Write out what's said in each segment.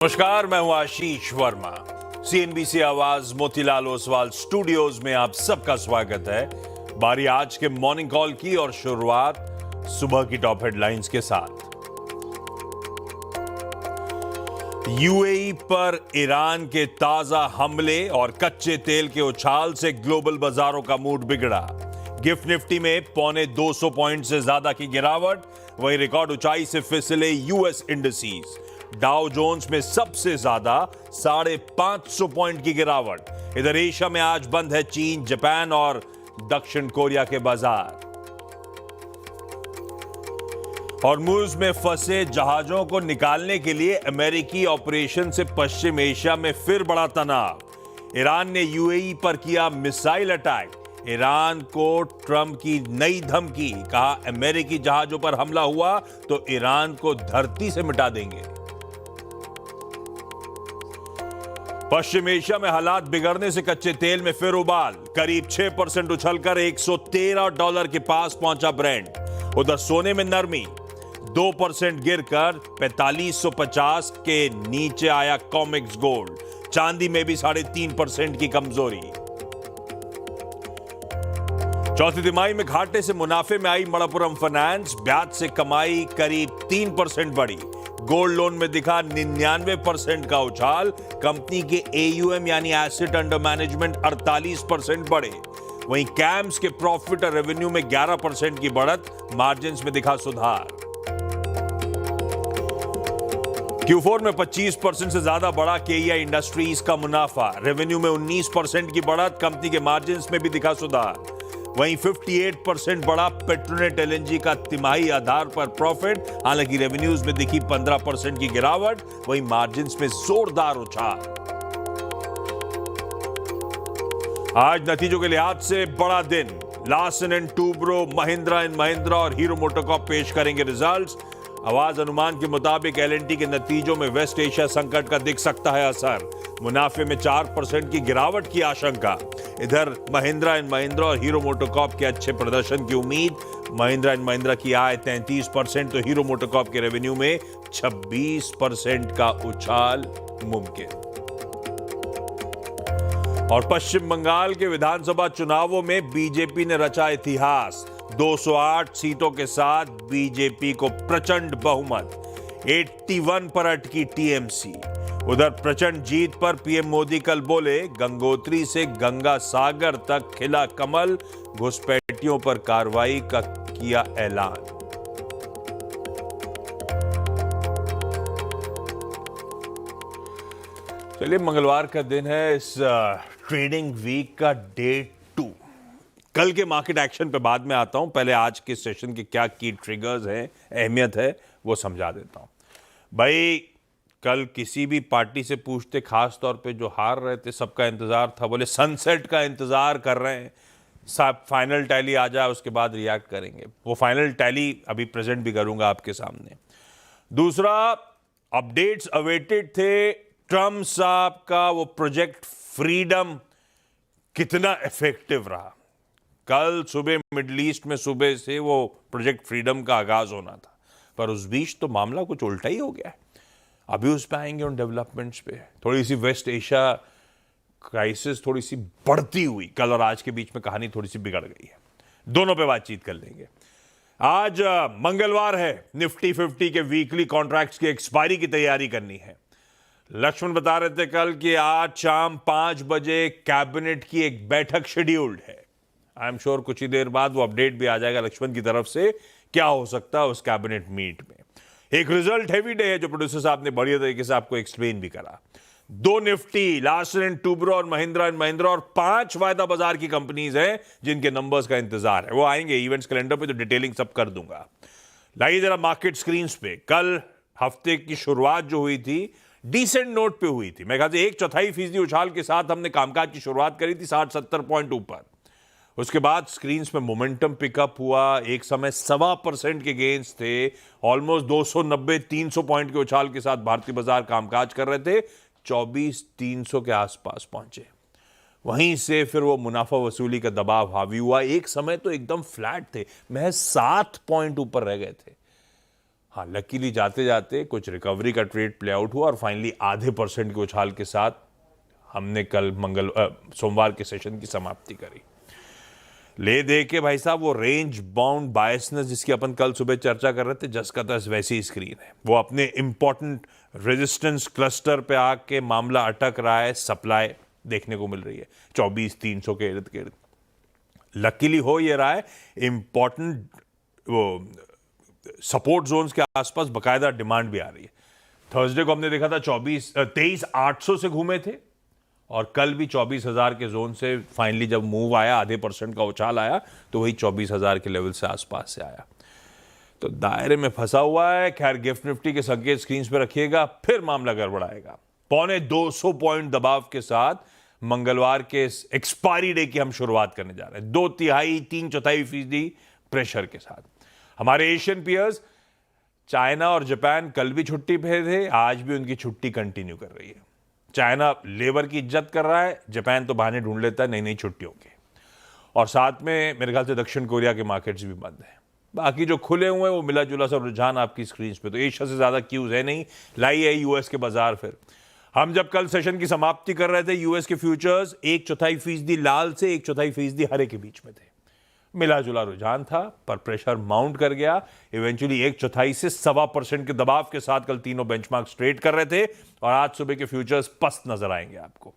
नमस्कार, मैं हूं आशीष वर्मा। सीएनबीसी आवाज मोतीलाल ओसवाल स्टूडियोज में आप सबका स्वागत है। बारी आज के मॉर्निंग कॉल की और शुरुआत सुबह की टॉप हेडलाइंस के साथ। यूएई पर ईरान के ताजा हमले और कच्चे तेल के उछाल से ग्लोबल बाजारों का मूड बिगड़ा। गिफ्ट निफ्टी में 250 पॉइंट से ज्यादा की गिरावट, वहीं रिकॉर्ड ऊंचाई से फिसले यूएस इंडिसेस। डाउ जोन्स में सबसे ज्यादा 550 पॉइंट की गिरावट। इधर एशिया में आज बंद है चीन, जापान और दक्षिण कोरिया के बाजार। हॉर्मुज में फंसे जहाजों को निकालने के लिए अमेरिकी ऑपरेशन से पश्चिम एशिया में फिर बड़ा तनाव। ईरान ने यूएई पर किया मिसाइल अटैक। ईरान को ट्रंप की नई धमकी, कहा अमेरिकी जहाजों पर हमला हुआ तो ईरान को धरती से मिटा देंगे। पश्चिम एशिया में हालात बिगड़ने से कच्चे तेल में फिर उबाल, करीब 6% उछलकर $113 के पास पहुंचा ब्रेंट। उधर सोने में नरमी, 2% गिरकर 4550 के नीचे आया कॉमेक्स गोल्ड। चांदी में भी 3.5% की कमजोरी। चौथी तिमाही में घाटे से मुनाफे में आई मणप्पुरम फाइनेंस, ब्याज से कमाई करीब 3% बढ़ी। गोल्ड लोन में दिखा 99% का उछाल, कंपनी के एयूएम यानी एसेट अंडर मैनेजमेंट 48% बढ़े। वहीं कैम्स के प्रॉफिट और रेवेन्यू में 11% की बढ़त, मार्जिन्स में दिखा सुधार। Q4 में 25% से ज्यादा बढ़ा केईआई इंडस्ट्रीज का मुनाफा, रेवेन्यू में 19% की बढ़त, कंपनी के मार्जिन्स में भी दिखा सुधार। वहीं 58% बढ़ा पेट्रोनेट एलएनजी का तिमाही आधार पर प्रॉफिट, हालांकि रेवेन्यूज में दिखी 15% की गिरावट, वहीं मार्जिन्स में जोरदार उछाल। आज नतीजों के लिहाज से बड़ा दिन। Larsen and Toubro, Mahindra and Mahindra और हीरो मोटोकॉर्प पेश करेंगे रिजल्ट्स। आवाज अनुमान के मुताबिक एलएनटी के नतीजों में वेस्ट एशिया संकट का दिख सकता है असर। मुनाफे में 4% की गिरावट की आशंका। इधर महिंद्रा एंड महिंद्रा और हीरो मोटोकॉर्प के अच्छे प्रदर्शन की उम्मीद। महिंद्रा एंड महिंद्रा की आय 33% तो हीरो मोटोकॉर्प के रेवेन्यू में 26% का उछाल मुमकिन। और पश्चिम बंगाल के विधानसभा चुनावों में बीजेपी ने रचा इतिहास। 208 सीटों के साथ बीजेपी को प्रचंड बहुमत। 81 पर अटकी टीएमसी। उधर प्रचंड जीत पर पीएम मोदी कल बोले, गंगोत्री से गंगा सागर तक खिला कमल, घुसपैठियों पर कार्रवाई का किया ऐलान। चलिए, मंगलवार का दिन है, इस ट्रेडिंग वीक का डे 2। कल के मार्केट एक्शन पे बाद में आता हूं, पहले आज के सेशन के क्या की ट्रिगर्स हैं, अहमियत है, वो समझा देता हूं। भाई, कल किसी भी पार्टी से पूछते, खास तौर पे जो हार रहे थे, सबका इंतजार था, बोले सनसेट का इंतजार कर रहे हैं, सब फाइनल टैली आ जाए उसके बाद रिएक्ट करेंगे। वो फाइनल टैली अभी प्रेजेंट भी करूंगा आपके सामने। दूसरा, अपडेट्स अवेटेड थे, ट्रम्प साहब का वो प्रोजेक्ट फ्रीडम कितना इफेक्टिव रहा। कल सुबह मिडिल ईस्ट में सुबह से वो प्रोजेक्ट फ्रीडम का आगाज होना था, पर उस बीच तो मामला कुछ उल्टा ही हो गया है। अभी उस पर आएंगे, उन डेवलपमेंट्स पे। थोड़ी सी वेस्ट एशिया क्राइसिस थोड़ी सी बढ़ती हुई, कल और आज के बीच में कहानी थोड़ी सी बिगड़ गई है। दोनों पे बातचीत कर लेंगे। आज मंगलवार है, निफ्टी 50 के वीकली कॉन्ट्रैक्ट्स की एक्सपायरी की तैयारी करनी है। लक्ष्मण बता रहे थे कल कि आज शाम 5 बजे कैबिनेट की एक बैठक शेड्यूल्ड है। आई एम श्योर कुछ ही देर बाद वो अपडेट भी आ जाएगा लक्ष्मण की तरफ से, क्या हो सकता है उस कैबिनेट मीट में। एक रिजल्ट हैवी डे है, जो प्रोड्यूसर साहब ने बढ़िया तरीके से आपको एक्सप्लेन भी करा। 2 निफ्टी, लार्सन एंड टूब्रो और महिंद्रा और 5 वायदा बाजार की कंपनीज हैं जिनके नंबर्स का इंतजार है। वो आएंगे इवेंट्स कैलेंडर पे, तो डिटेलिंग सब कर दूंगा। लाइए जरा मार्केट स्क्रीन पे। कल हफ्ते की शुरुआत जो हुई थी, डिसेंट नोट पे हुई थी। मैं कहता 1/4% उछाल के साथ हमने कामकाज की शुरुआत करी थी, 60-70 पॉइंट ऊपर। उसके बाद स्क्रीन्स में मोमेंटम पिकअप हुआ। एक समय 1.25% के गेन्स थे, ऑलमोस्ट 290-300 पॉइंट के उछाल के साथ भारतीय बाजार कामकाज कर रहे थे। 24,300 के आसपास पहुंचे। वहीं से फिर वो मुनाफा वसूली का दबाव हावी हुआ। एक समय तो एकदम फ्लैट थे, महज 7 पॉइंट ऊपर रह गए थे। हाँ, लकीली जाते जाते कुछ रिकवरी का ट्रेड प्ले आउट हुआ और फाइनली आधे % के उछाल के साथ हमने कल सोमवार के सेशन की समाप्ति करी। ले दे के भाई साहब वो रेंज बाउंड बायसनेस जिसकी अपन कल सुबह चर्चा कर रहे थे, जस का तस वैसी ही स्क्रीन है। वो अपने इंपॉर्टेंट रेजिस्टेंस क्लस्टर पे आके मामला अटक रहा है, सप्लाई देखने को मिल रही है 24,300 के इर्द गिर्द। लकीली हो ये रहा है इंपॉर्टेंट वो सपोर्ट जोन्स के आसपास बकायदा डिमांड भी आ रही है। थर्सडे को हमने देखा था 23,800 से घूमे थे और कल भी 24,000 के जोन से फाइनली जब मूव आया, आधे % का उछाल आया, तो वही 24,000 के लेवल से आसपास से आया। तो दायरे में फंसा हुआ है। खैर, गिफ्ट निफ्टी के संकेत स्क्रीन पे रखिएगा, फिर मामला गड़बड़ाएगा। 250 पॉइंट दबाव के साथ मंगलवार के एक्सपायरी डे की हम शुरुआत करने जा रहे हैं, 2 तिहाई 3 चौथाई फीसदी प्रेशर के साथ। हमारे एशियन पियर्स चाइना और जापान कल भी छुट्टी पे थे, आज भी उनकी छुट्टी कंटिन्यू कर रही है। चाइना लेबर की इज्जत कर रहा है, जापान तो बहाने ढूंढ लेता है नई नई छुट्टियों के। और साथ में मेरे ख्याल से दक्षिण कोरिया के मार्केट्स भी बंद हैं। बाकी जो खुले हुए हैं वो मिला जुला सा रुझान आपकी स्क्रीन पे। तो एशिया से ज्यादा क्यूज है नहीं, लाई है यूएस के बाजार। फिर हम जब कल सेशन की समाप्ति कर रहे थे, यूएस के फ्यूचर्स 1 चौथाई फीसदी लाल से 1 चौथाई फीसदी हरे के बीच में थे। मिला जुला रुझान था, पर प्रेशर माउंट कर गया। इवेंचुअली 1 चौथाई से 1.25% के दबाव के साथ कल तीनों बेंचमार्क ट्रेड कर रहे थे और आज सुबह के फ्यूचर्स पस्त नजर आएंगे आपको।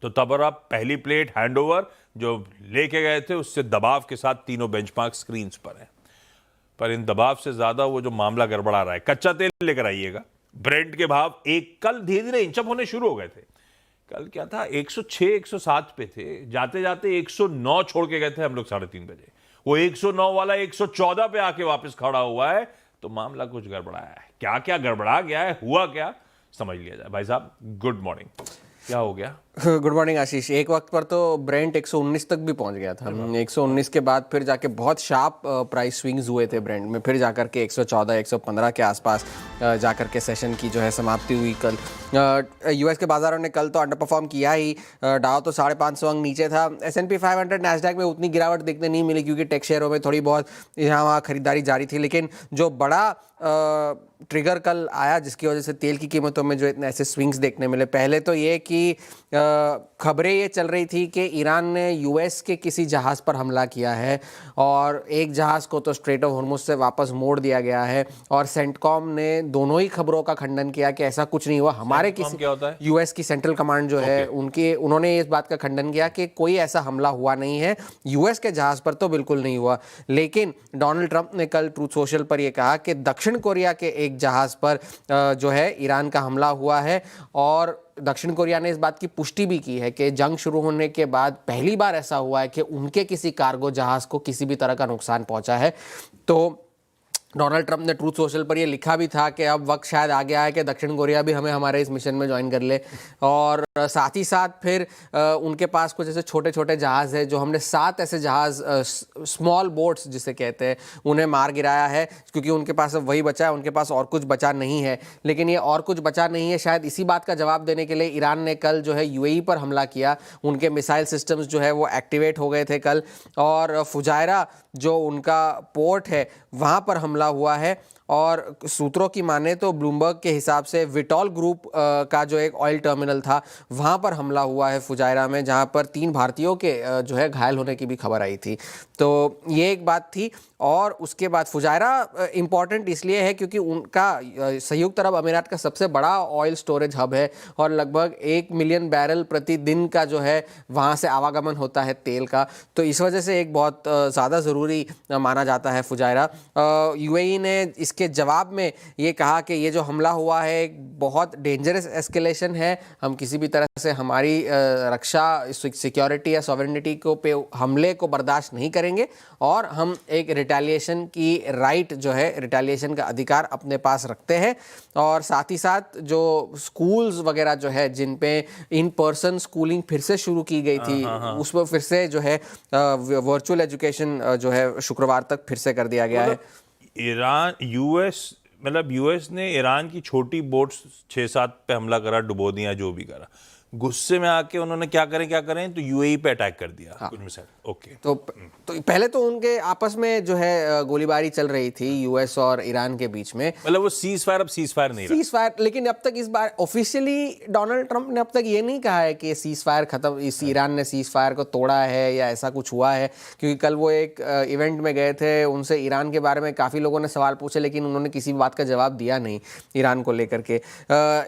तो तब और आप पहली प्लेट हैंडओवर जो लेके गए थे उससे दबाव के साथ तीनों बेंचमार्क स्क्रीन पर हैं। पर इन दबाव से ज्यादा वो जो मामला गड़बड़ा रहा है, कच्चा तेल लेकर आइएगा। ब्रेंट के भाव कल धीरे धीरे इंचअप होने शुरू हो गए थे। कल क्या था, 106 107 पे थे, जाते जाते 109 छोड़ के गए थे हम लोग 3:30 बजे। वो 109 वाला 114 पे आके वापस खड़ा हुआ है। तो मामला कुछ गड़बड़ाया है। क्या क्या गड़बड़ा गया है, हुआ क्या, समझ लिया जाए। भाई साहब गुड मॉर्निंग, क्या हो गया? गुड मॉर्निंग आशीष। एक वक्त पर तो ब्रेंट 119 तक भी पहुंच गया था। 119 के बाद फिर जाके बहुत शार्प प्राइस स्विंग्स हुए थे ब्रेंट में, फिर जाकर के 114 115 के आसपास जाकर के सेशन की जो है समाप्ति हुई कल। यूएस के बाजारों ने कल तो अंडर परफॉर्म किया ही। डाउ तो 550 अंक नीचे था। S&P 500 नैस्डैक में उतनी गिरावट देखने नहीं मिली क्योंकि टेक शेयरों में थोड़ी बहुत यहाँ वहाँ खरीदारी जारी थी। लेकिन जो बड़ा ट्रिगर कल आया जिसकी वजह से तेल की कीमतों में जो इतने ऐसे स्विंग्स देखने मिले, पहले तो ये कि खबरें ये चल रही थी कि ईरान ने यूएस के किसी जहाज़ पर हमला किया है और एक जहाज़ को तो स्ट्रेट ऑफ हॉर्मुज़ से वापस मोड़ दिया गया है। और सेंटकॉम ने दोनों ही खबरों का खंडन किया कि ऐसा कुछ नहीं हुआ। हमारे किसी यूएस की सेंट्रल कमांड जो है उन्होंने इस बात का खंडन किया कि कोई ऐसा हमला हुआ नहीं है, यूएस के जहाज़ पर तो बिल्कुल नहीं हुआ। लेकिन डोनाल्ड ट्रंप ने कल ट्रूथ सोशल पर यह कहा कि दक्षिण कोरिया के एक जहाज़ पर जो है ईरान का हमला हुआ है। और दक्षिण कोरिया ने इस बात की पुष्टि भी की है कि जंग शुरू होने के बाद पहली बार ऐसा हुआ है कि उनके किसी कार्गो जहाज को किसी भी तरह का नुकसान पहुंचा है। तो डोनाल्ड ट्रंप ने ट्रूथ सोशल पर ये लिखा भी था कि अब वक्त शायद आ गया है कि दक्षिण कोरिया भी हमें हमारे इस मिशन में ज्वाइन कर ले। और साथ ही साथ फिर उनके पास कुछ ऐसे छोटे छोटे जहाज़ है जो हमने 7 ऐसे जहाज़ स्मॉल बोट्स जिसे कहते हैं उन्हें मार गिराया है, क्योंकि उनके पास अब वही बचा है, उनके पास और कुछ बचा नहीं है। लेकिन ये और कुछ बचा नहीं है शायद इसी बात का जवाब देने के लिए ईरान ने कल जो है यूएई पर हमला किया। उनके मिसाइल सिस्टम्स जो है वो एक्टिवेट हो गए थे कल। और फुजायरा जो उनका पोर्ट है वहाँ पर हमला हुआ है। और सूत्रों की माने तो ब्लूमबर्ग के हिसाब से विटॉल ग्रुप का जो एक ऑयल टर्मिनल था वहाँ पर हमला हुआ है फुजायरा में, जहाँ पर 3 भारतीयों के जो है घायल होने की भी खबर आई थी। तो ये एक बात थी। और उसके बाद फुजायरा इंपॉर्टेंट इसलिए है क्योंकि उनका संयुक्त अरब अमीरात का सबसे बड़ा ऑयल स्टोरेज हब है और लगभग 1 मिलियन बैरल प्रतिदिन का जो है वहाँ से आवागमन होता है तेल का। तो इस वजह से एक बहुत ज़्यादा ज़रूरी माना जाता है फुजायरा। यूएई ने इसके जवाब में ये कहा कि ये जो हमला हुआ है एक बहुत डेंजरस एस्केलेशन है। हम किसी भी तरह से हमारी रक्षा, सिक्योरिटी या सॉवरेनिटी को पे हमले को बर्दाश्त नहीं करेंगे और हम एक रिटेलिएशन की राइट जो है, रिटेलिएशन का अधिकार अपने पास रखते हैं। और साथ ही साथ जो स्कूल्स वगैरह जो है जिन पे इन पर्सन स्कूलिंग फिर से शुरू की गई थी उस पर फिर से जो है वर्चुअल एजुकेशन जो है शुक्रवार तक फिर से कर दिया गया है। ईरान यूएस ने ईरान की छोटी बोट्स 6-7 पे हमला करा, डुबो दिया, जो भी करा। गुस्से में आके उन्होंने क्या करें तो यूएई पे अटैक कर दिया कुछ मिसाइल। ओके, तो पहले तो उनके आपस में जो है गोलीबारी चल रही थी यूएस और ईरान के बीच में, मतलब वो सीज फायर अब सीज फायर नहीं रहा। सीज फायर, लेकिन अब तक इस बार ऑफिशियली डोनाल्ड ट्रंप ने अब तक ये नहीं कहा है कि सीज फायर खत्म, इस ईरान ने सीज फायर को तोड़ा है या ऐसा कुछ हुआ है। क्योंकि कल वो एक इवेंट में गए थे, उनसे ईरान के बारे में काफ़ी लोगों ने सवाल पूछे, लेकिन उन्होंने किसी बात का जवाब दिया नहीं ईरान को लेकर के।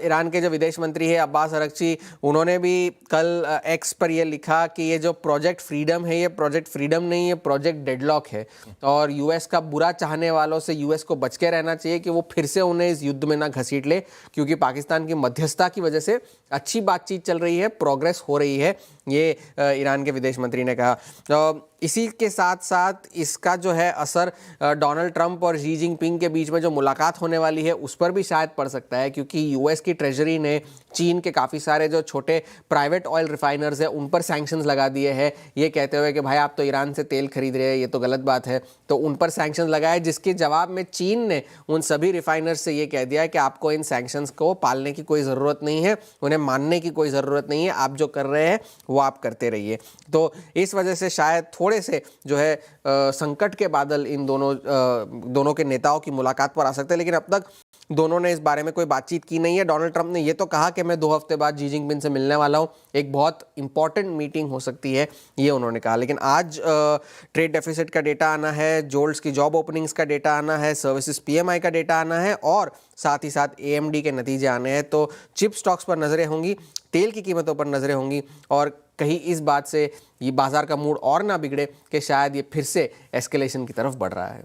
ईरान के जो विदेश मंत्री है अब्बास अरगची, उन्होंने भी कल एक्स पर यह लिखा कि ये जो प्रोजेक्ट फ्रीडम है, ये प्रोजेक्ट फ्रीडम नहीं, ये प्रोजेक्ट डेडलॉक है, और यूएस का बुरा चाहने वालों से यूएस को बच के रहना चाहिए कि वो फिर से उन्हें इस युद्ध में ना घसीट ले, क्योंकि पाकिस्तान की मध्यस्थता की वजह से अच्छी बातचीत चल रही है, प्रोग्रेस हो रही है, ये ईरान के विदेश मंत्री ने कहा। तो इसी के साथ साथ इसका जो है असर डोनाल्ड ट्रंप और शी जिनपिंग के बीच में जो मुलाकात होने वाली है उस पर भी शायद पड़ सकता है, क्योंकि यूएस की ट्रेजरी ने चीन के काफ़ी सारे जो छोटे प्राइवेट ऑयल रिफाइनर्स हैं उन पर सैंक्शंस लगा दिए हैं, ये कहते हुए कि भाई आप तो ईरान से तेल खरीद रहे हैं, ये तो गलत बात है। तो उन पर सैंक्शंस लगाए, जिसके जवाब में चीन ने उन सभी रिफाइनर्स से ये कह दिया है कि आपको इन सैंक्शंस को पालने की कोई ज़रूरत नहीं है, उन्हें मानने की कोई ज़रूरत नहीं है, आप जो कर रहे हैं वो आप करते रहिए। तो इस वजह से शायद थोड़े से जो है संकट के बादल इन दोनों के नेताओं की मुलाकात पर आ सकते हैं, लेकिन अब तक दोनों ने इस बारे में कोई बातचीत की नहीं है। डोनाल्ड ट्रंप ने ये तो कहा कि मैं 2 हफ्ते बाद शी जिनपिंग से मिलने वाला हूँ, एक बहुत इंपॉर्टेंट मीटिंग हो सकती है, ये उन्होंने कहा। लेकिन आज ट्रेड डेफिसिट का डेटा आना है, जोल्ट्स की जॉब ओपनिंग्स का डेटा आना है, सर्विसेज पीएमआई का डेटा आना है, और साथ ही साथ एएमडी के नतीजे आने हैं। तो चिप स्टॉक्स पर नजरें होंगी, तेल की कीमतों पर नजरें होंगी, और कहीं इस बात से ये बाजार का मूड और ना बिगड़े कि शायद ये फिर से एस्केलेशन की तरफ बढ़ रहा है।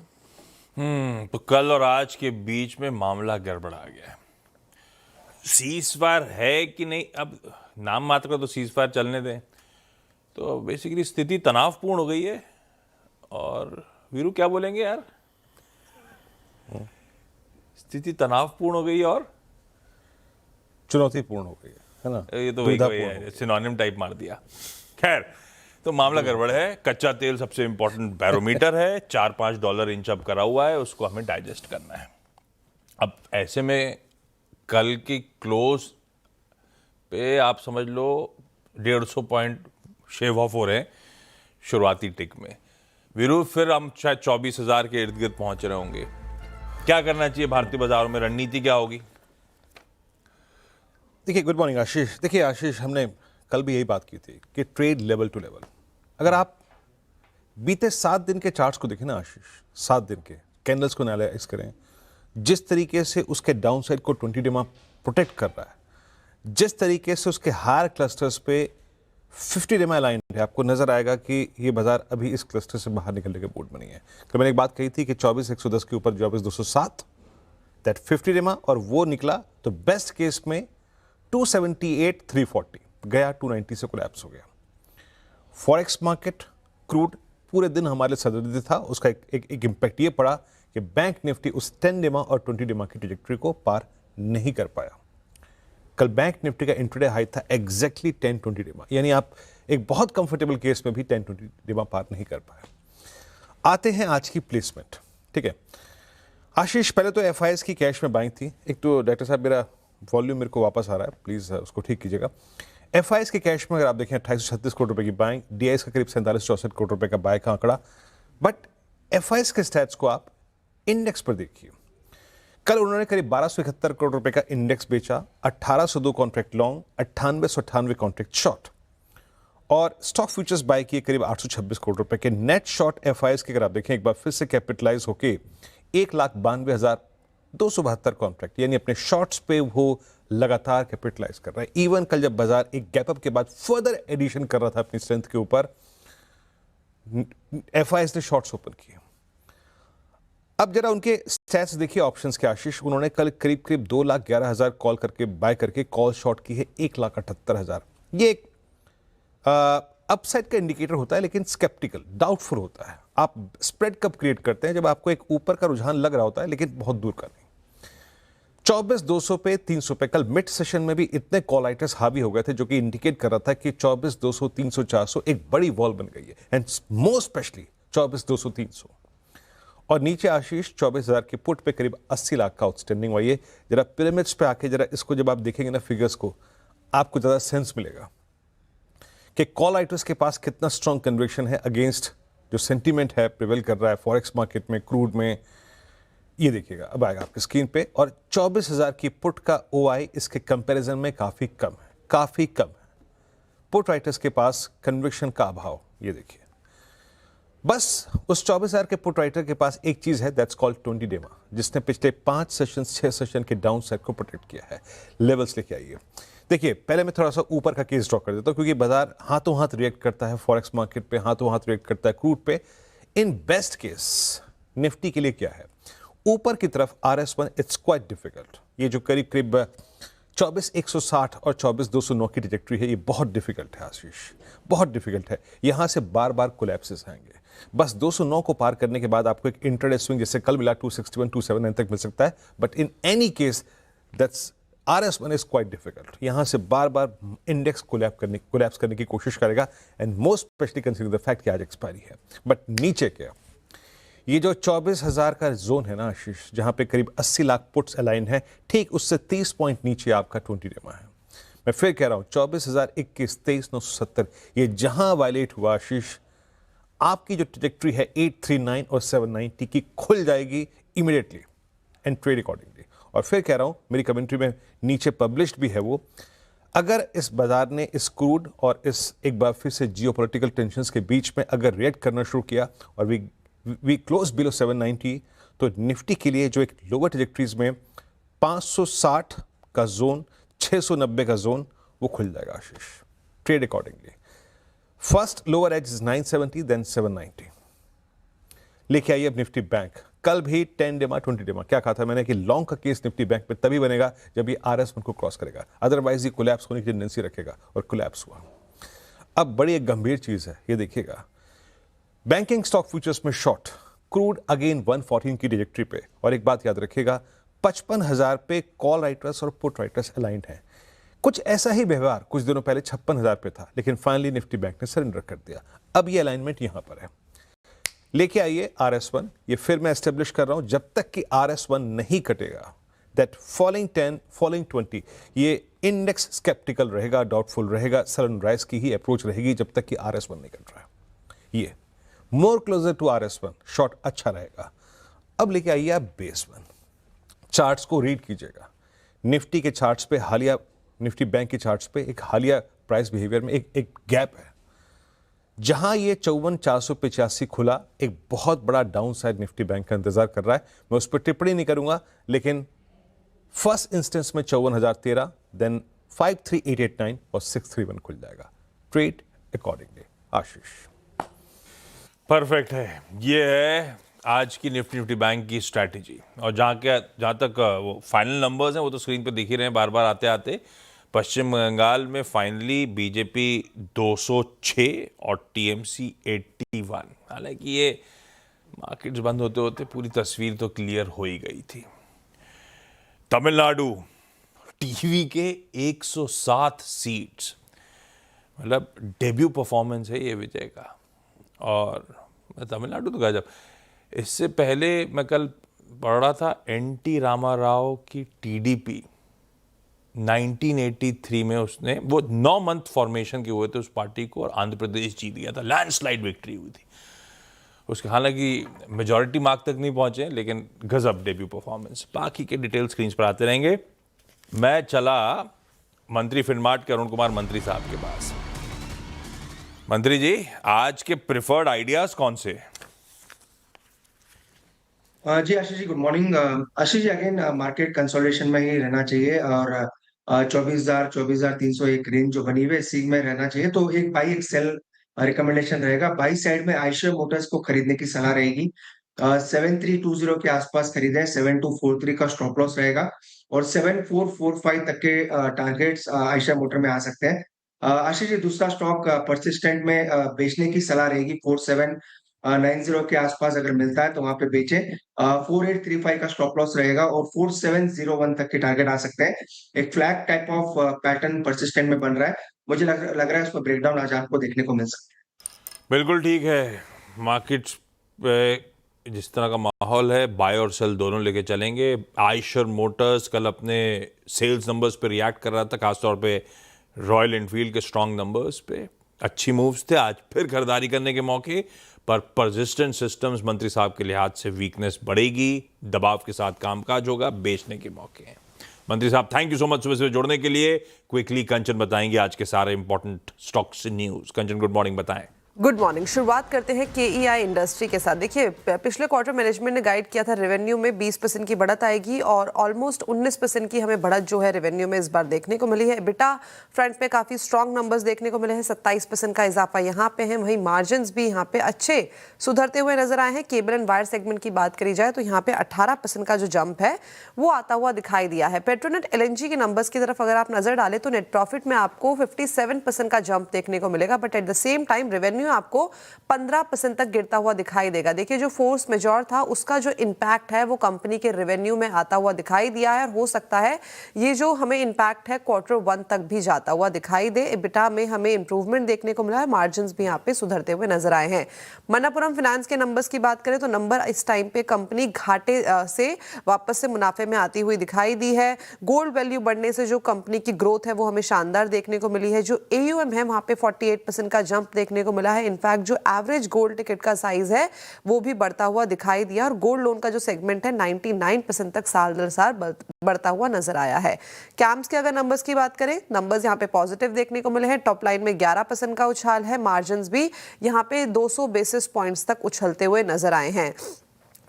तो कल और आज के बीच में मामला गड़बड़ा गया है। सीज फायर है कि नहीं, अब नाम मात्र का तो सीज फायर चलने दें, तो बेसिकली स्थिति तनावपूर्ण हो गई है। और वीरू क्या बोलेंगे यार, स्थिति तनावपूर्ण हो गई है और चुनौतीपूर्ण हो गई है ना, ये तो वही है, सिनोनिम टाइप मार दिया। खैर, तो मामला गड़बड़ है। कच्चा तेल सबसे इंपॉर्टेंट बैरोमीटर है, $4-5 इंच अप करा हुआ है, उसको हमें डाइजेस्ट करना है। अब ऐसे में कल की क्लोज पे आप समझ लो 150 पॉइंट शेव ऑफ हो रहे हैं शुरुआती टिक में। वीरू, फिर हम शायद 24,000 के इर्द गिर्द पहुंच रहे होंगे। क्या करना चाहिए भारतीय बाजारों में, रणनीति क्या होगी? देखिए, गुड मॉर्निंग आशीष। देखिए आशीष, हमने कल भी यही बात की थी कि ट्रेड लेवल टू लेवल, अगर आप बीते 7 दिन के चार्ट्स को देखें ना आशीष, 7 दिन के कैंडल्स को एनालाइज करें, जिस तरीके से उसके डाउन साइड को 20 डेमा प्रोटेक्ट कर रहा है, जिस तरीके से उसके हायर क्लस्टर्स पे 50 डेमा लाइन है, आपको नजर आएगा कि ये बाजार अभी इस क्लस्टर से बाहर निकलने के मूड में नहीं है। कल मैंने एक बात कही थी कि 24,110 के ऊपर 24,207 दैट 50 डेमा, और वो निकला तो बेस्ट केस में 278,340 गया, 290 से कोलैप्स हो गया। फॉरेक्स मार्केट, क्रूड पूरे दिन हमारे लिए सदर्दी था, उसका एक इम्पैक्ट ये पड़ा कि बैंक निफ्टी उस 10 डेमा और 20 डेमा की ट्रैजेक्टरी को पार नहीं कर पाया। कल बैंक निफ्टी का इंट्राडे हाई था एग्जैक्टली 10-20 डेमा, यानी आप एक बहुत कंफर्टेबल केस में भी 10-20 डेमा पार नहीं कर पाए। आते हैं आज की प्लेसमेंट, ठीक है आशीष। पहले तो एफआईएस की कैश में बाइंग थी। एक तो डॉक्टर साहब, मेरा वॉल्यूम मेरे को वापस आ रहा है, प्लीज उसको ठीक कीजिएगा। एफआईएस के कैश में अगर आप देखें 2836 करोड़ रुपए की बाइंग, डीआईएस का करीब 4764 करोड़ रुपए का बाय का आंकड़ा। बट एफआईएस के स्टैट्स को आप इंडेक्स पर देखिए। कल उन्होंने करीब 1271 करोड़ रुपए का इंडेक्स बेचा, 1802 कॉन्ट्रैक्ट लॉन्ग, 9898 कॉन्ट्रैक्ट शॉर्ट, और स्टॉक फ्यूचर्स बाय किए करीब 826 करोड़ रुपए के। नेट शॉर्ट एफआईएस के अगर आप देखें एक बार फिर से कैपिटलाइज होके 1,92,272 कॉन्ट्रैक्ट, यानी अपने शॉर्ट्स पे वो लगातार कैपिटलाइज कर रहा है। इवन कल जब बाजार एक गैप अप के बाद फर्दर एडिशन कर रहा था अपनी स्ट्रेंथ के ऊपर, एफआईएस ने शॉर्ट्स ओपन किए। अब जरा उनके स्टैट्स देखिए ऑप्शंस के आशीष। उन्होंने कल करीब 2,11,000 कॉल करके बाय करके कॉल शॉर्ट की है 1,78,000। ये एक अपसाइड का इंडिकेटर होता है, लेकिन स्केप्टिकल, डाउटफुल होता है। आप स्प्रेड कब क्रिएट करते हैं, जब आपको एक ऊपर का रुझान लग रहा होता है लेकिन बहुत दूर का नहीं। 24,200 पे 300 पे कल मिड सेशन में भी इतने कॉल आइटर्स हावी हो गए थे, जो कि इंडिकेट कर रहा था कि 24,200, 300, 400 एक बड़ी वॉल बन गई है, एंड मोर स्पेशली 24,200, 300। और नीचे आशीष 24,000 के पुट पे करीब 80 लाख का आउटस्टैंडिंग हुआ। ये जरा पिरामिड्स पे आके जरा इसको जब आप देखेंगे ना फिगर्स को, आपको ज़्यादा सेंस मिलेगा कि कॉल राइटर्स के पास कितना स्ट्रॉन्ग कन्विक्शन है अगेंस्ट जो सेंटीमेंट है प्रिवेल कर रहा है फॉरेक्स मार्केट में, क्रूड में। ये देखिएगा, अब आएगा आपकी स्क्रीन पे, और 24,000 की पुट का ओआई इसके कंपैरिजन में काफ़ी कम है, काफ़ी कम है। पुट राइटर्स के पास कन्विक्शन का अभाव, ये देखिए। बस उस 24,000 के पुट राइटर के पास एक चीज़ है, दैट्स कॉल्ड 20 डेमा, जिसने पिछले 5 सेशन 6 सेशन के डाउन साइड को प्रोटेक्ट किया है। लेवल्स लेके आइए। देखिए, पहले मैं थोड़ा सा ऊपर का केस ड्रॉ कर देता हूँ, क्योंकि बाजार हाथों हाथ रिएक्ट करता है फॉरेक्स मार्केट पे, हाथों हाथ रिएक्ट करता है क्रूड पे। इन बेस्ट केस निफ्टी के लिए क्या है, ऊपर की तरफ RS1 इट्स क्वाइट डिफिकल्ट। ये जो करीब करीब 24,160 और 24,209 की ट्रैजेक्टरी है, ये बहुत डिफिकल्ट है आशीष, बहुत डिफिकल्ट है। यहां से बार बार कोलैप्सेस आएंगे। बस 209 को पार करने के बाद आपको एक इंट्राडे स्विंग जैसे कल मिला 261 279 तक मिल सकता है, but in any case that's RS1 is quite difficult. यहां से बार बार इंडेक्स कोलैप्स करने की कोशिश करेगा, and most specially consider the fact कि आज एक्सपायरी है। बट नीचे क्या, ये जो 24,000 का जोन है ना आशीष, जहां पे करीब 80 लाख पुट्स अलाइन है, ठीक उससे 30 पॉइंट नीचे आपका 20 डेमा है। मैं फिर कह रहा हूं 24,021, 23,970, ये जहां वायलेट हुआ आशीष, आपकी जो ट्रैजेक्टरी है 839 और 790 की खुल जाएगी इमीडिएटली एंड ट्रेड अकॉर्डिंगली। और फिर कह रहा हूं, मेरी कमेंट्री में नीचे पब्लिश्ड भी है वो, अगर इस बाजार ने इस क्रूड और इस एक बार फिर से जियोपॉलिटिकल टेंशंस के बीच में अगर रिएक्ट करना शुरू किया और वी क्लोज बिलो 790, तो निफ्टी के लिए जो एक लोअर ट्रैजेक्टरीज में 560 का जोन, 690 का जोन, वो खुल जाएगा Ashish, trade accordingly. First lower edge is 970, then 790। लेके आइए अब निफ्टी बैंक। कल भी 10 डेमा 20 डेमा, क्या कहा था मैंने कि लॉन्ग का केस निफ्टी बैंक में तभी बनेगा जब ये RS1 को क्रॉस करेगा, अदरवाइज ये कोलैप्स होने की टेंडेंसी रखेगा, और कोलैप्स हुआ। अब बड़ी एक गंभीर चीज है, ये देखिएगा, बैंकिंग स्टॉक फ्यूचर्स में शॉर्ट, क्रूड अगेन 114 की ट्रैजेक्टरी पे, और एक बात याद रखिएगा, 55,000 पे कॉल राइटर्स और पुट राइटर्स अलाइंड हैं। कुछ ऐसा ही व्यवहार कुछ दिनों पहले 56,000 पे था, लेकिन फाइनली निफ्टी बैंक ने सरेंडर कर दिया। अब ये अलाइनमेंट यहां पर है। लेके आइए RS1, ये फिर मैं एस्टेब्लिश कर रहा हूं, जब तक कि RS1 नहीं कटेगा, दैट फॉलोइंग 10 फॉलोइंग 20, ये इंडेक्स स्केप्टिकल रहेगा, डाउटफुल रहेगा, सनराइज की ही अप्रोच रहेगी जब तक कि RS1 नहीं कट रहा है। ये more closer to RS1 short अच्छा रहेगा। अब लेके आइए आप बेस 1, चार्ट्स को रीड कीजिएगा। निफ्टी के चार्ट्स पे हालिया, निफ्टी बैंक के चार्ट्स पे एक हालिया प्राइस बिहेवियर में एक गैप है, जहां ये 54,485 खुला, एक बहुत बड़ा डाउन साइड निफ्टी बैंक का इंतजार कर रहा है। मैं उस पर टिप्पणी नहीं करूंगा, लेकिन फर्स्ट इंस्टेंस में 54,013, देन 53,889 और 631 खुल जाएगा, ट्रेड अकॉर्डिंगली आशीष। परफेक्ट है। ये है आज की निफ्टी बैंक की स्ट्रैटेजी। और जहाँ तक वो फाइनल नंबर्स हैं वो तो स्क्रीन पे दिख ही रहे हैं बार बार आते आते। पश्चिम बंगाल में फाइनली बीजेपी 206 और टीएमसी 81। हालांकि ये मार्केट्स बंद होते होते पूरी तस्वीर तो क्लियर हो ही गई थी। तमिलनाडु टीवी के 107 सीट्स, मतलब डेब्यू परफॉर्मेंस है ये विजय का। और तमिलनाडु तो गजब। इससे पहले मैं कल पढ़ रहा था, NT रामाराव की TDP 1983 में उसने, वो 9 मंथ फॉर्मेशन के हुए थे उस पार्टी को, और आंध्र प्रदेश जीत गया था, लैंडस्लाइड विक्ट्री हुई थी उसके। हालांकि मेजॉरिटी मार्क तक नहीं पहुंचे, लेकिन गजब डेब्यू परफॉर्मेंस। बाकी के डिटेल स्क्रीन पर आते रहेंगे। मैं चला मंत्री फिनमार्ट के अरुण कुमार मंत्री साहब के पास। मंत्री जी, आज के प्रिफर्ड आइडियाज कौन से? जी Ashish ji, good morning. Ashish ji, again market consolidation में ही रहना चाहिए, और 24,000 24,300 एक रेंज जो बनी हुई है, इसी में रहना चाहिए। तो एक बाई एक सेल रिकमेंडेशन रहेगा। बाई साइड में आयशर मोटर्स को खरीदने की सलाह रहेगी। 7320 के आसपास खरीदें, 7243 का स्टॉप लॉस रहेगा, और 7445 तक के टारगेट्स आयशर मोटर में आ सकते हैं। आशीष जी, दूसरा स्टॉक परसिस्टेंट में बेचने की सलाह रहेगी। 4790 के आसपास अगर मिलता है तो वहां पे बेचें। 4835 का स्टॉप लॉस रहेगा, और 4701 तक के टारगेट आ सकते हैं। एक flag type of pattern persistent में बन रहा है। मुझे लग रहा है उसका ब्रेकडाउन आज आपको देखने को मिल सकता है। बिल्कुल ठीक है। मार्केट्स पे जिस तरह का माहौल है, बाय और सेल दोनों लेके चलेंगे। आयशर मोटर्स कल अपने सेल्स नंबर्स पे रिएक्ट कर रहा था, खासतौर पे रॉयल एनफील्ड के स्ट्रॉन्ग नंबर्स पे अच्छी मूव्स थे, आज फिर खरीदारी करने के मौके पर। परसिस्टेंट सिस्टम्स मंत्री साहब के लिहाज से वीकनेस बढ़ेगी, दबाव के साथ कामकाज होगा, बेचने के मौके हैं। मंत्री साहब थैंक यू सो मच सुबह से जुड़ने के लिए। क्विकली कंचन बताएंगे आज के सारे इंपॉर्टेंट स्टॉक्स न्यूज। कंचन गुड मॉर्निंग, बताएं। Good morning. शुरुआत करते हैं केईआई इंडस्ट्री के साथ। देखिए, पिछले क्वार्टर मैनेजमेंट ने गाइड किया था रेवेन्यू में 20% की बढ़त आएगी और ऑलमोस्ट 19% की हमें बढ़त जो है रेवेन्यू में इस बार देखने को मिली है। एबिटा फ्रंट पे काफी स्ट्रॉन्ग नंबर्स देखने को मिले हैं, 27% का इजाफा यहाँ पे है। वहीं मार्जिन्स भी यहाँ पे अच्छे सुधरते हुए नजर आए हैं। केबल एंड वायर सेगमेंट की बात करी जाए तो यहाँ पे 18% का जो जंप है वो आता हुआ दिखाई दिया है। पेट्रोनेट एलएनजी के नंबर्स की तरफ अगर आप नजर डालें तो नेट प्रॉफिट में आपको 57% का जंप देखने को मिलेगा, but at the same time revenue आपको 15% तक गिरता हुआ दिखाई देगा। देखिए, जो फोर्स मेजॉर था उसका जो इंपैक्ट है वो कंपनी के रेवेन्यू में आता हुआ दिखाई दिया है और हो सकता है ये जो हमें इंपैक्ट है क्वार्टर 1 तक भी जाता हुआ दिखाई दे। एबिटा में हमें इंप्रूवमेंट देखने को मिला है, मार्जिन्स भी यहाँ पे सुधरते हुए नजर आए हैं। मन्नापुरम फाइनेंस के नंबर्स की बात करें तो नंबर इस टाइम पे कंपनी घाटे से वापस से मुनाफे में आती हुई दिखाई दी है। गोल्ड वैल्यू बढ़ने से जो कंपनी की ग्रोथ है वो हमें शानदार देखने को मिली है। जो AUM है वहां पे 48% का जंप देखने को मिला है। इनफैक्ट जो एवरेज गोल्ड टिकट का साइज है वो भी बढ़ता हुआ दिखाई दिया और गोल्ड लोन का जो सेगमेंट है 99% तक साल दर साल बढ़ता हुआ नजर आया है। कैम्स के अगर नंबर्स की बात करें, नंबर्स यहाँ पे पॉजिटिव देखने को मिले हैं। टॉप लाइन में 11% का उछाल है, मार्जिन्स भी यहाँ पे 200 बेसिस पॉइंट्स तक उछलते हुए नजर आए हैं।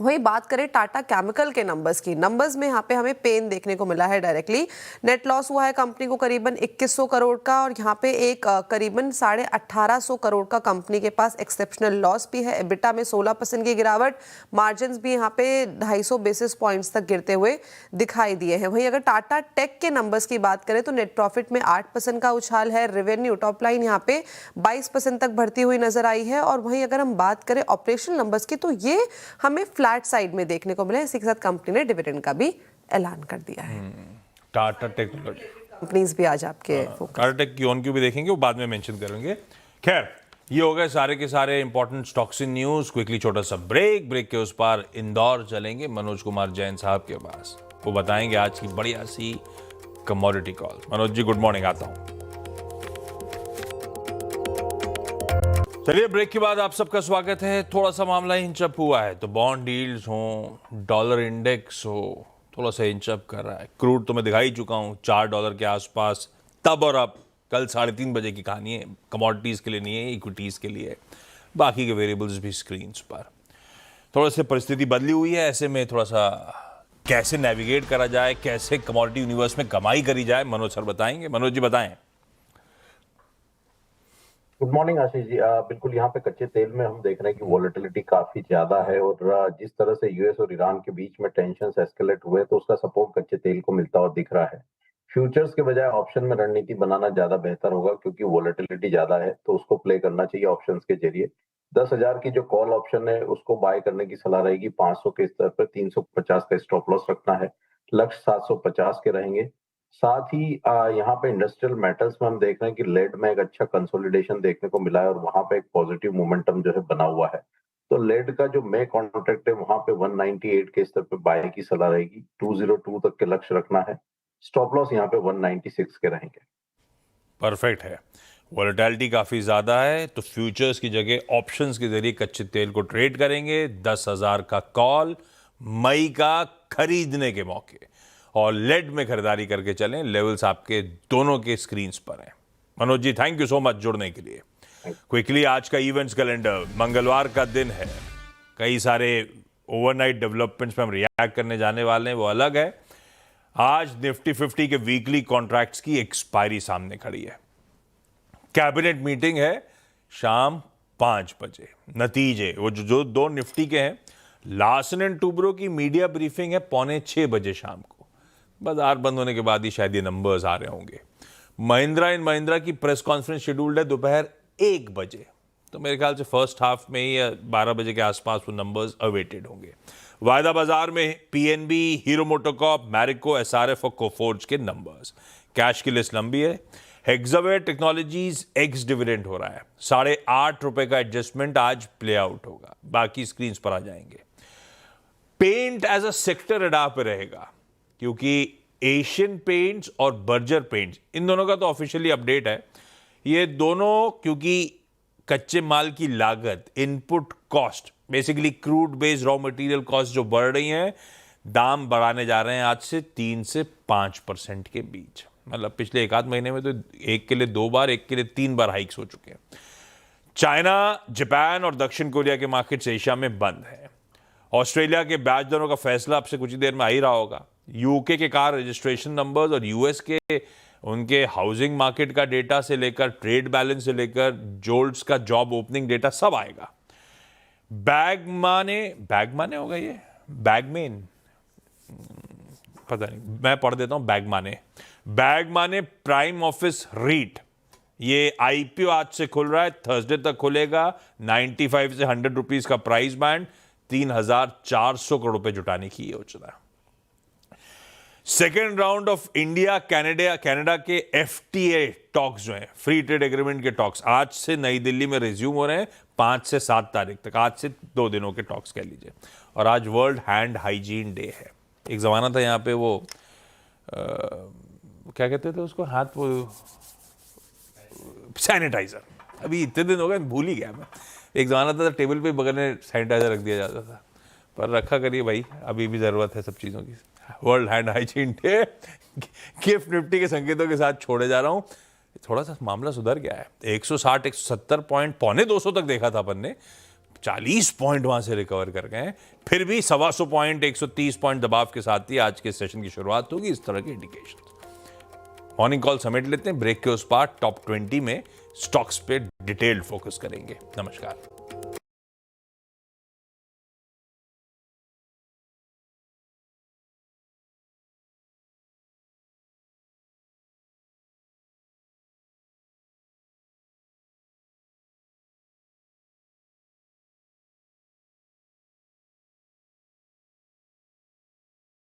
वही बात करें टाटा केमिकल के नंबर्स की, नंबर्स में यहाँ पे हमें पेन देखने को मिला है डायरेक्टली। नेट लॉस हुआ है कंपनी को करीबन 2100 करोड़ का और यहाँ पे एक करीबन 1850 करोड़ का कंपनी के पास एक्सेप्शनल लॉस भी है। एबिटा में 16% की गिरावट, मार्जिन्स भी यहाँ पे 250 बेसिस पॉइंट्स तक गिरते हुए दिखाई दिए हैं। वहीं अगर टाटा टेक के नंबर्स की बात करें तो नेट प्रॉफिट में 8% का उछाल है। रेवेन्यू टॉप लाइन यहाँ पे 22% तक बढ़ती हुई नजर आई है। और वहीं अगर हम बात करें ऑपरेशनल नंबर्स की तो ये हमें फ्लैट साइड में देखने को मिले। इसी के साथ कंपनी ने डिविडेंड का भी ऐलान कर दिया है। टाटा टेक्नोलॉजी कंपनीज भी आज आपके टाटा टेक की ऑन क्यू भी देखेंगे, वो बाद में मेंशन करेंगे। खैर, ये हो गए सारे के सारे important stocks in news. Quickly छोटा सा ब्रेक के उस पार इंदौर चलेंगे मनोज कुमार जैन साहब के पास। वो बताएंगे आज की बढ़िया सी commodity call. Manoj ji good morning, आता हूं। चलिए, ब्रेक के बाद आप सबका स्वागत है। थोड़ा सा मामला इंचअप हुआ है, तो बॉन्ड यील्ड्स हो, डॉलर इंडेक्स हो, थोड़ा सा इंचअप कर रहा है। क्रूड तो मैं दिखा ही चुका हूं, $4 के आसपास तब और अब। कल 3:30 बजे की कहानी है, कमोडिटीज के लिए नहीं है, इक्विटीज के लिए। बाकी के वेरिएबल्स भी स्क्रीन पर। थोड़ा सा परिस्थिति बदली हुई है, ऐसे में थोड़ा सा कैसे नेविगेट करा जाए, कैसे कमोडिटी यूनिवर्स में कमाई करी जाए, मनोज सर बताएंगे। मनोज जी बताएं। Good morning Ashish ji. बिल्कुल, यहाँ पे कच्चे तेल में हम देख रहे हैं कि वॉलेटिलिटी काफी ज्यादा है और जिस तरह से यूएस और ईरान के बीच में टेंशंस एस्केलेट हुए तो उसका सपोर्ट कच्चे तेल को मिलता हुआ दिख रहा है। फ्यूचर्स के बजाय ऑप्शन में रणनीति बनाना ज्यादा बेहतर होगा क्योंकि वॉलेटिलिटी ज्यादा है, तो उसको प्ले करना चाहिए ऑप्शंस के जरिए। 10,000 की जो कॉल ऑप्शन है उसको बाय करने की सलाह रहेगी। 500 के स्तर पर 350 का स्टॉप लॉस रखना है। लक्ष्य 750 के रहेंगे। साथ ही यहाँ पे इंडस्ट्रियल मेटल्स में हम देख रहे हैं कि लेड में एक अच्छा कंसोलिडेशन देखने को मिला है और वहां पे एक पॉजिटिव मोमेंटम जो है बना हुआ है। तो लेड का जो मे कॉन्ट्रैक्ट है वहां पे 198 के स्तर पे बाय की सलाह रहेगी। 202 तक के लक्ष्य रखना है। स्टॉप लॉस यहाँ पे 196 के रहेंगे। परफेक्ट है। वॉलेटिलिटी काफी ज्यादा है, तो फ्यूचर्स की जगह ऑप्शंस के जरिए कच्चे तेल को ट्रेड करेंगे। 10,000 का कॉल, मई का खरीदने के मौके, और लेड में खरीदारी करके चलें। लेवल्स आपके दोनों के स्क्रीन पर हैं। Manoj ji thank you so much जुड़ने के लिए। क्विकली आज का इवेंट्स कैलेंडर, मंगलवार का दिन है, कई सारे ओवरनाइट डेवलपमेंट्स पे हम रिएक्ट करने जाने वाले हैं, वो अलग है। आज निफ्टी 50 के वीकली कॉन्ट्रैक्ट्स की एक्सपायरी सामने खड़ी है। कैबिनेट मीटिंग है शाम 5 बजे। नतीजे वो जो 2 निफ्टी के हैं, लार्सन एंड टूब्रो की मीडिया ब्रीफिंग है 5:45 बजे शाम को। बाजार बंद होने के बाद ही शायद ये नंबर्स आ रहे होंगे। महिंद्रा एंड महिंद्रा की प्रेस कॉन्फ्रेंस शेड्यूल्ड है दोपहर 1 बजे, तो मेरे ख्याल से फर्स्ट हाफ में ही या 12 बजे के आसपास वो नंबर्स अवेटेड होंगे। वायदा बाजार में PNB, hero MotoCorp, Marico, SRF और कोफोर्ज के नंबर्स। कैश की लिस्ट लंबी है। हेक्सावेयर टेक्नोलॉजीज एक्स डिविडेंड हो रहा है, ₹8.5 का एडजस्टमेंट आज प्ले आउट होगा, बाकी स्क्रीन पर आ जाएंगे। Paint as a sector radar पे रहेगा क्योंकि एशियन पेंट्स और बर्जर पेंट्स, इन दोनों का तो ऑफिशियली अपडेट है। ये दोनों क्योंकि कच्चे माल की लागत, input cost, basically crude based raw material cost जो बढ़ रही हैं, दाम बढ़ाने जा रहे हैं आज से 3 से 5% के बीच। मतलब पिछले एक आध महीने में तो एक के लिए 2 बार, एक के लिए 3 बार हाइक्स हो चुके हैं। चाइना, जापान और दक्षिण कोरिया के मार्केट्स एशिया में बंद हैं। ऑस्ट्रेलिया के ब्याज दरों का फैसला अब से कुछ ही देर में आ ही रहा होगा। यूके के कार रजिस्ट्रेशन नंबर्स और यूएस के उनके हाउसिंग मार्केट का डेटा से लेकर ट्रेड बैलेंस से लेकर जोल्ट्स का जॉब ओपनिंग डेटा सब आएगा। बैग माने होगा ये, बैगमेन, पता नहीं, मैं पढ़ देता हूं बैग माने प्राइम ऑफिस रीट, ये आईपीओ आज से खुल रहा है, थर्सडे तक खुलेगा। 95 से 100 रुपीज का प्राइस बैंड, 3,400 करोड़ रुपए जुटाने की योजना है। Second round of India Canada के एफटीए टॉक्स जो हैं, फ्री ट्रेड एग्रीमेंट के टॉक्स, आज से नई दिल्ली में रिज्यूम हो रहे हैं 5 से 7 तारीख तक। आज से 2 दिनों के टॉक्स कह लीजिए। और आज वर्ल्ड हैंड हाइजीन डे है। एक जमाना था यहाँ पे वो क्या कहते थे उसको, हाथ वो सैनिटाइजर, अभी इतने दिन हो गए भूल ही गया मैं। एक जमाना था टेबल पे बगल में सैनिटाइजर रख दिया जाता था, पर रखा करिए भाई, अभी भी ज़रूरत है सब चीज़ों की। World hand hygiene day gift Nifty के संकेतों के साथ छोड़े जा रहा हूँ। थोड़ा सा मामला सुधर गया है, 160 170 पॉइंट, पौने 200 तक देखा था अपन ने, 40 पॉइंट वहां से रिकवर कर गए। फिर भी 125 पॉइंट 130 पॉइंट दबाव के साथ ही आज के सेशन की शुरुआत होगी। इस तरह के इंडिकेशन। मॉर्निंग कॉल समेट लेते हैं, ब्रेक के उस पार टॉप 20 में स्टॉक्स पे डिटेल्ड फोकस करेंगे। नमस्कार।